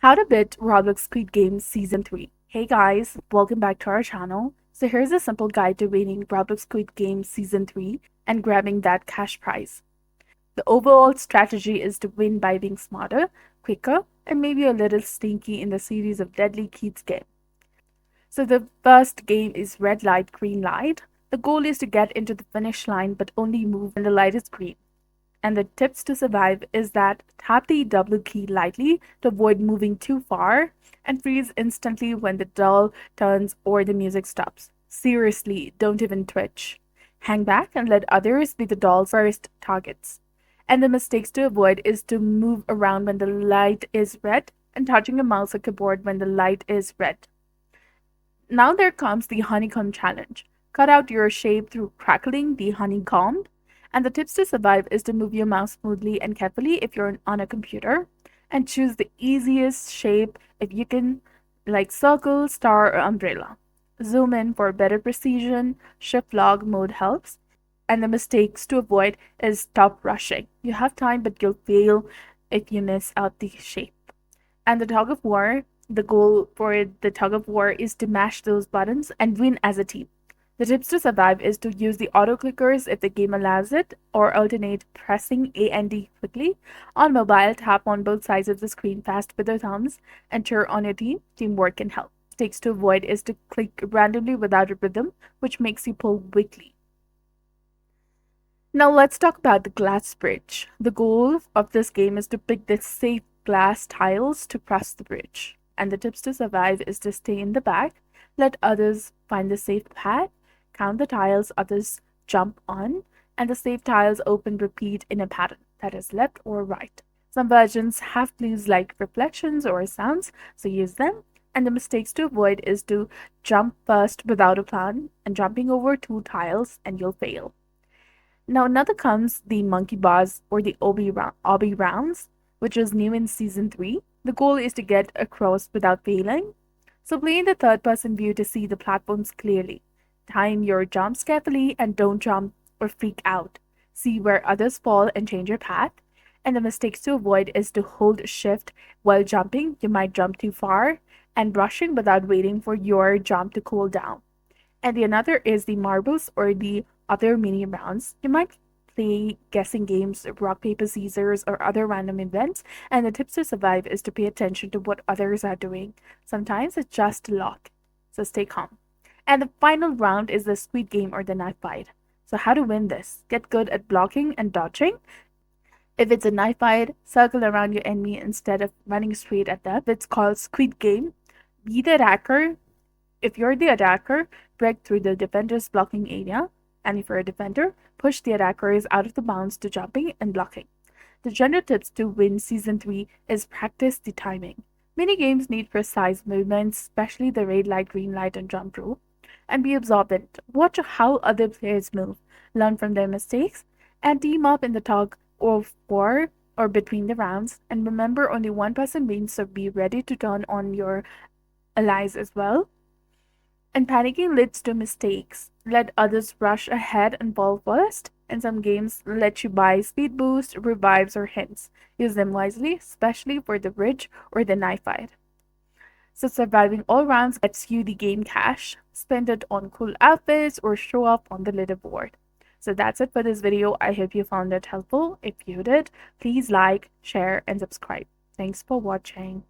How to beat Roblox Squid Games Season 3. Hey guys, welcome back to our channel. So here's a simple guide to winning Roblox Squid Games Season 3 and grabbing that cash prize. The overall strategy is to win by being smarter, quicker, and maybe a little stinky in the series of deadly kids game. So the first game is red light, green light. The goal is to get into the finish line but only move when the light is green. And the tips to survive is that tap the W key lightly to avoid moving too far and freeze instantly when the doll turns or the music stops. Seriously, don't even twitch. Hang back and let others be the doll's first targets. And the mistakes to avoid is to move around when the light is red and touching a mouse or keyboard when the light is red. Now there comes the honeycomb challenge. Cut out your shape through crackling the honeycomb. And the tips to survive is to move your mouse smoothly and carefully if you're on a computer, and choose the easiest shape if you can, like circle, star, or umbrella. Zoom in for better precision. Shift log mode helps. And the mistakes to avoid is stop rushing. You have time, but you'll fail if you miss out the shape. And the tug of war, the goal for the tug of war is to mash those buttons and win as a team. The tips to survive is to use the auto clickers if the game allows it, or alternate pressing A and D quickly. On mobile, tap on both sides of the screen fast with your thumbs and cheer on your team. Teamwork can help. Mistakes to avoid is to click randomly without a rhythm, which makes you pull weakly. Now let's talk about the glass bridge. The goal of this game is to pick the safe glass tiles to cross the bridge. And the tips to survive is to stay in the back, let others find the safe path, count the tiles others jump on, and the safe tiles open repeat in a pattern, that is left or right. Some versions have clues like reflections or sounds, so use them. And the mistakes to avoid is to jump first without a plan and jumping over two tiles and you'll fail. Now another comes the monkey bars or the obby rounds, which is new in season 3. The goal is to get across without failing. So play in the third person view to see the platforms clearly. Time your jumps carefully and don't jump or freak out. See where others fall and change your path. And the mistakes to avoid is to hold shift while jumping. You might jump too far, and rushing without waiting for your jump to cool down. And the another is the marbles or the other mini rounds. You might play guessing games, rock, paper, scissors, or other random events. And the tips to survive is to pay attention to what others are doing. Sometimes it's just luck. So stay calm. And the final round is the squid game or the knife fight. So how to win this? Get good at blocking and dodging. If it's a knife fight, circle around your enemy instead of running straight at them. If it's called squid game, be the attacker. If you're the attacker, break through the defender's blocking area. And if you're a defender, push the attackers out of the bounds to jumping and blocking. The general tips to win Season 3 is practice the timing. Many games need precise movements, especially the red light, green light, and jump rope. And be observant. Watch how other players move, learn from their mistakes, and team up in the tug of war or between the rounds. And remember, only one person wins, so be ready to turn on your allies as well. And panicking leads to mistakes. Let others rush ahead and fall first. And some games let you buy speed boost, revives, or hints. Use them wisely, especially for the bridge or the knife fight. So surviving all rounds gets you the game cash. Spend it on cool outfits or show off on the leaderboard. So that's it for this video. I hope you found it helpful. If you did, please like, share, and subscribe. Thanks for watching.